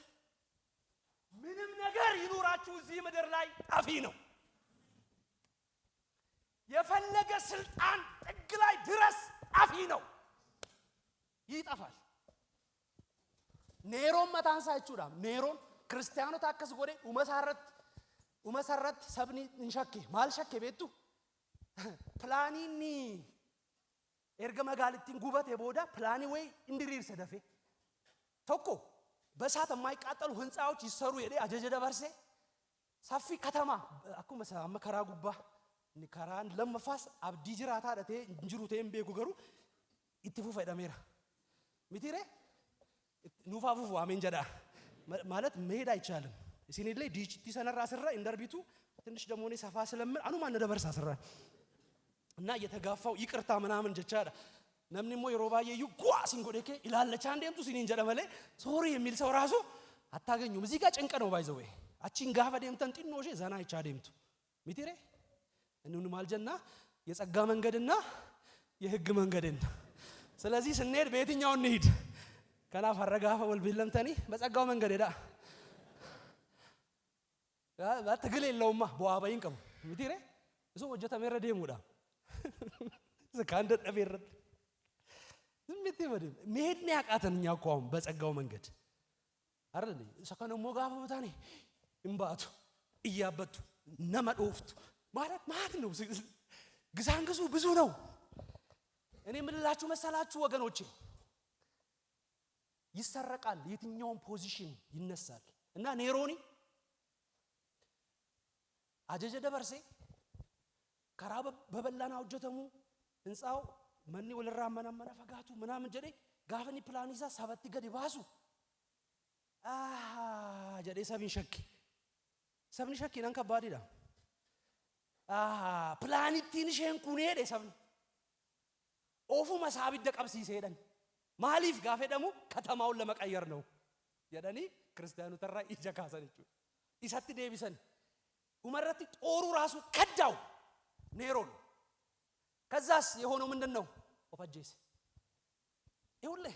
ምንም ነገር ይኖራችሁ እዚህ ምድር ላይ ጠፊ ነው። የፈለገ ስልጣን ጥግ ላይ ድረስ ጠፊ ነው፣ ይጠፋል። ኔሮን መታንሳ ይቹዳም ኔሮን ክርስቲያኖ ታከስ ጎዴ ኡመሰረት ሰብኒ እንሸኬ ማልሸኬ ቤቱ ፕላኒኒ ኤርገ መጋልቲን ጉበት የቦዳ ፕላኒ ወይ እንድሪር ሰደፌ ተኮ በሳት የማይቃጠሉ ህንጻዎች ይሰሩ የዴ አጀጀ ደበርሴ ሰፊ ከተማ አኩ መከራ ጉባ ንካራን ለመፋስ አብዲ ጅራታ ደቴ እንጅሩቴ እምቤኩ ገሩ ኢትፉ ፈዳሜራ ሚቲሬ ኑፋፉ አሜን ጀዳ ማለት መሄድ አይቻልም። ሲኔድ ላይ ዲጂቲ ሰነራ ስራ እንደርቢቱ ትንሽ ደሞኔ ሰፋ ስለምን አኑ ማን ደበርሳ ስራ እና የተጋፋው ይቅርታ ምናምን ጀቻዳ ነምኒሞ የሮባዬ ይጓ ሲንጎዴኬ ይላለቻ አንዴምቱ ሲኒን ጀደመለ ሶሪ የሚል ሰው ራሱ አታገኙም። እዚህ ጋር ጭንቀ ነው ባይዘው አቺን ጋፈ ደምተን ጢኖሼ ዘና ይቻደምቱ ሚቲሬ እንኑ ማልጀና የጸጋ መንገድና የህግ መንገድን ስለዚህ ስንሄድ በየትኛው እንሂድ? ከና ፈረጋፈ ወልብለምተኒ በጸጋው መንገድ ሄዳ ባትግል የለውማ በዋባይን ቀሙ ሚቲሬ እሱ ወጀተ መረደ ሙዳ ዘካንደ ጠበረድ ዝምቴ ወደ መሄድ ነው ያቃተንኛ እኮ አሁን በጸጋው መንገድ አይደል? ሰከነ ሞጋፈ በታኔ እንባቱ እያበቱ ነመዶፍቱ ማለት ነው። ግዛንግዙ ብዙ ነው። እኔ ምንላችሁ መሰላችሁ ወገኖቼ፣ ይሰረቃል፣ የትኛውን ፖዚሽን ይነሳል። እና ኔሮኒ አጀጀ ደበርሴ ከራበ በበላና ወጀተሙ እንጻው ማን ወለራማና ፈጋቱ ምናምን ጀዴ ጋፈኒ ፕላኒዛ ሰበቲ ገዲ ባሱ ጀዴ ሰብን ሸኪ ነን ከባዲዳ ፕላኒቲን ሸንኩኔ ደሰብን ኦፉ መሳብ ይደቀብሲ ሲሄደን ማሊፍ ጋፈ ደሙ ከተማውን ለመቀየር ነው የደኒ ክርስቲያኑ ተራ ይጀካሰንቹ ኢሳት ዴቢሰን ኡመረቲ ጦሩ ራሱ ከዳው ኔሮን ከዛስ የሆነው ምንድነው ኦፋጄስ ይሁንልህ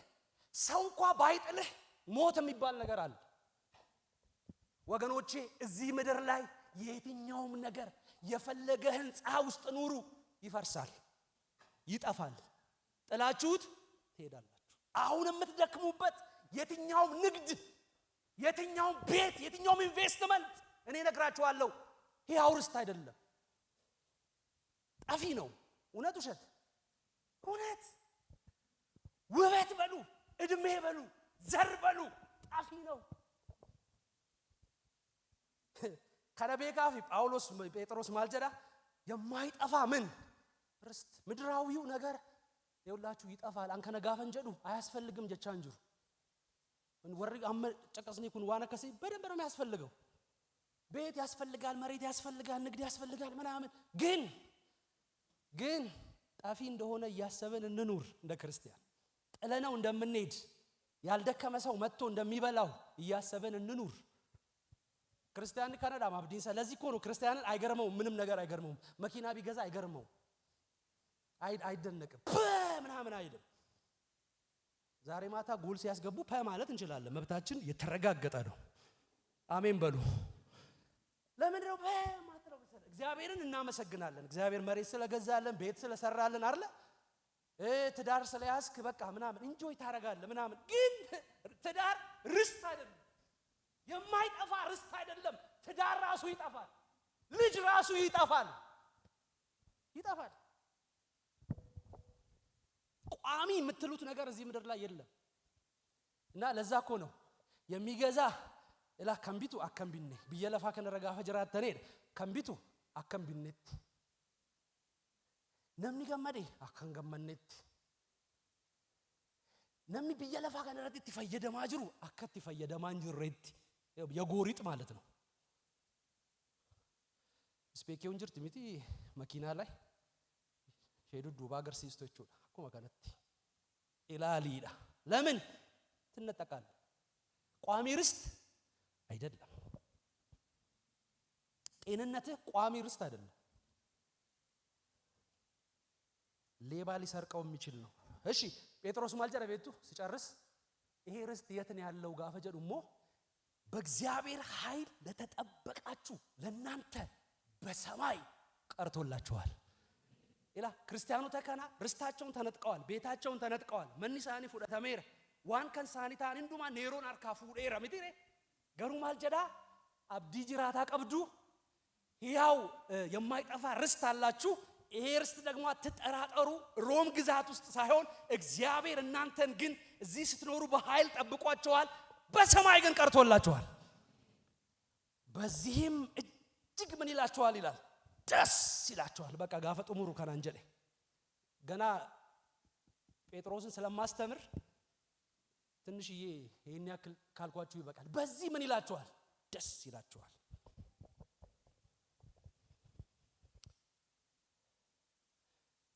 ሰው እንኳን ባይጥልህ ሞት የሚባል ነገር አለ ወገኖቼ እዚህ ምድር ላይ የትኛውም ነገር የፈለገ ህንጻ ውስጥ ኑሩ ይፈርሳል ይጠፋል ጥላችሁት ትሄዳላችሁ አሁን የምትደክሙበት የትኛውም ንግድ የትኛውም ቤት የትኛውም ኢንቨስትመንት እኔ ነግራችኋለሁ ይሄው ርስት አይደለም ጠፊ ነው እውነት ውሸት እውነት ውበት በሉ እድሜ በሉ ዘር በሉ ጠፊ ነው ከነቤካፊ ጳውሎስ ጴጥሮስ ማልጀዳ የማይጠፋ ምን ርስት ምድራዊው ነገር ይውላችሁ ይጠፋል አንከነ ጋፈን ጀዱ አያስፈልግም ጀቻንጁ ወሪ አመ ጨቀስኒ ኩን ዋና ከሲ በደንብ ነው የሚያስፈልገው ቤት ያስፈልጋል መሬት ያስፈልጋል ንግድ ያስፈልጋል ምናምን ግን ጠፊ እንደሆነ ያሰበን እንኑር እንደ ክርስቲያን ጥለነው እንደምንሄድ ያልደከመ ሰው መጥቶ እንደሚበላው ያሰበን እንኑር ክርስቲያን ካናዳ ማብዲን ስለዚህ እኮ ነው ክርስቲያንን አይገርመው ምንም ነገር አይገርመው መኪና ቢገዛ አይገርመው አይደነቅም ምናምን አይደለም ዛሬ ማታ ጎል ሲያስገቡ ማለት እንችላለን መብታችን የተረጋገጠ ነው አሜን በሉ ለምን ነው ማጥረው እግዚአብሔርን እናመሰግናለን እግዚአብሔር መሬት ስለገዛለን ቤት ስለሰራለን አይደል ትዳር ስለያዝክ በቃ ምናምን ኢንጆይ ታረጋለህ ምናምን ግን ትዳር ርስት አይደለም የማይጠፋ ርስት አይደለም ትዳር ራሱ ይጠፋል ልጅ ራሱ ይጠፋል ቋሚ የምትሉት ነገር እዚህ ምድር ላይ የለም እና ለዛ እኮ ነው የሚገዛ እላ ከምቢቱ አከምቢኔ በየለፋ ከነረጋፈ ጅራት ተኔ ከምቢቱ አከምቢኔት ነምኒ ገመዴ አከንገመኔት ነምኒ በየለፋ ከነረት ትፈየደማ ጅሩ አከት ትፈየደማ እንጅሬት የጎሪጥ ማለት ነው ስፔኬውን ጅርት ሚቲ መኪና ላይ ሄዱ ዱባ ገር ሲስቶቹ አኮ መካነት ኢላሊዳ ለምን ትነጠቃል ቋሚ ርስት አይደለም ጤንነትህ ቋሚ ርስት አይደለም ሌባ ሊሰርቀው የሚችል ነው እሺ ጴጥሮስ ማልጀራ ቤቱ ሲጨርስ ይሄ ርስት የት ነው ያለው ጋፈጀዱሞ በእግዚአብሔር ኃይል ለተጠበቃችሁ ለናንተ በሰማይ ቀርቶላችኋል ኢላ ክርስቲያኑ ተከና ርስታቸውን ተነጥቀዋል ቤታቸውን ተነጥቀዋል መንሳኒ ፉደተሜር ዋን ከንሳኒታን እንዱማ ኔሮን አርካፉ ዴራ ምትሬ ገሩ ማልጀዳ አብዲ ጅራታ ቀብዱ ያው የማይጠፋ ርስት አላችሁ ይሄ ርስት ደግሞ አትጠራጠሩ ሮም ግዛት ውስጥ ሳይሆን እግዚአብሔር እናንተን ግን እዚህ ስትኖሩ በኃይል ጠብቋቸዋል በሰማይ ግን ቀርቶላችኋል በዚህም እጅግ ምን ይላችኋል ይላል ደስ ይላችኋል በቃ ጋፈጡ ሙሩ ከናንጀሌ ገና ጴጥሮስን ስለማስተምር ትንሽዬ ይሄን ያክል ካልኳችሁ ይበቃል በዚህ ምን ይላችኋል ደስ ይላችኋል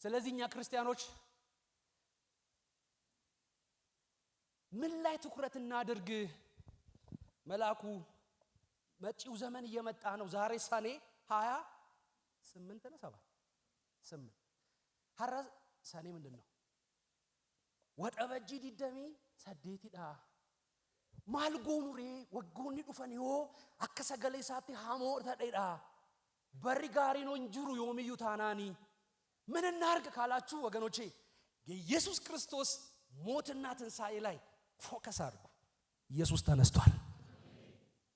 ስለዚህኛ ክርስቲያኖች ምን ላይ ትኩረት እናድርግ መልአኩ መጪው ዘመን እየመጣ ነው ዛሬ ሰኔ 28 ነው 8 ሐራ ሰኔ ምንድነው ወጠበጂ ዲደሚ ሰዴቲዳ ማልጎኑሬ ወጎኒ ዱፈኒዮ አከሰገለ ሳቲ ሃሞ ተደይዳ በሪ ጋሪ ነው እንጅሩ ዮምዩ ታናኒ ምን እናርግ ካላችሁ ወገኖቼ የኢየሱስ ክርስቶስ ሞትና ትንሳኤ ላይ ፎከስ አድርጉ ኢየሱስ ተነስቷል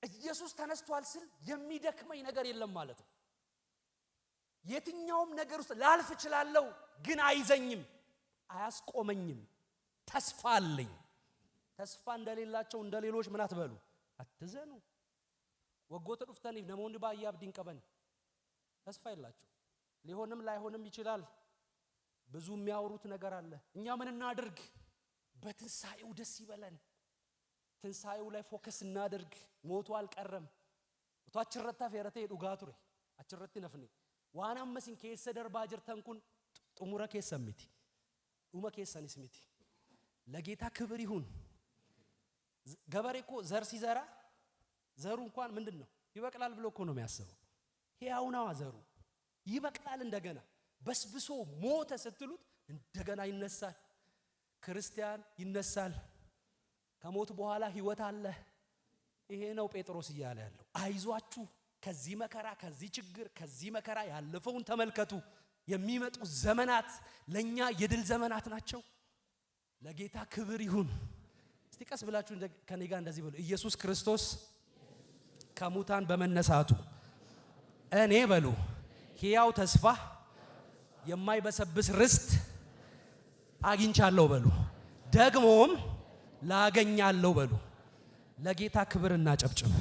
ኢየሱስ ተነስቷል ስል የሚደክመኝ ነገር የለም ማለት ነው የትኛውም ነገር ውስጥ ላልፍ እችላለሁ ግን አይዘኝም አያስቆመኝም ተስፋ አለኝ ተስፋ እንደሌላቸው እንደሌሎች ምን አትበሉ አትዘኑ ወጎተ ዱፍተኒ ነሞንዲ ባያብ ዲንቀበን ተስፋ የላችሁ ሊሆንም ላይሆንም ይችላል ብዙ የሚያወሩት ነገር አለ እኛ ምን እናድርግ በትንሳኤው ደስ ይበለን ትንሳኤው ላይ ፎከስ እናድርግ ሞቱ አልቀረም ወታችረታ ፈረተ ዱጋቱሬ አችረቲ ነፍኔ ዋናም መስን ከየሰ ደርባ ጅርተንኩን ጥሙረ ከሰሚቲ ኡመ ከሰኒስሚቲ ለጌታ ክብር ይሁን ገበሬ እኮ ዘር ሲዘራ ዘሩ እንኳን ምንድነው ይበቅላል ብሎ እኮ ነው የሚያስበው። ሕያው ነው ዘሩ ይበቅላል። እንደገና በስብሶ ሞተ ስትሉት እንደገና ይነሳል። ክርስቲያን ይነሳል። ከሞት በኋላ ሕይወት አለ። ይሄ ነው ጴጥሮስ እያለ ያለው። አይዟችሁ፣ ከዚህ መከራ፣ ከዚህ ችግር፣ ከዚህ መከራ ያለፈውን ተመልከቱ። የሚመጡ ዘመናት ለኛ የድል ዘመናት ናቸው። ለጌታ ክብር ይሁን። እስቲ ቀስ ብላችሁ ከኔ ጋር እንደዚህ በሉ። ኢየሱስ ክርስቶስ ከሙታን በመነሳቱ እኔ በሉ ሕያው ተስፋ የማይበሰብስ ርስት አግኝቻለሁ በሉ። ደግሞም ላገኛለሁ በሉ። ለጌታ ክብር እናጨብጭብ።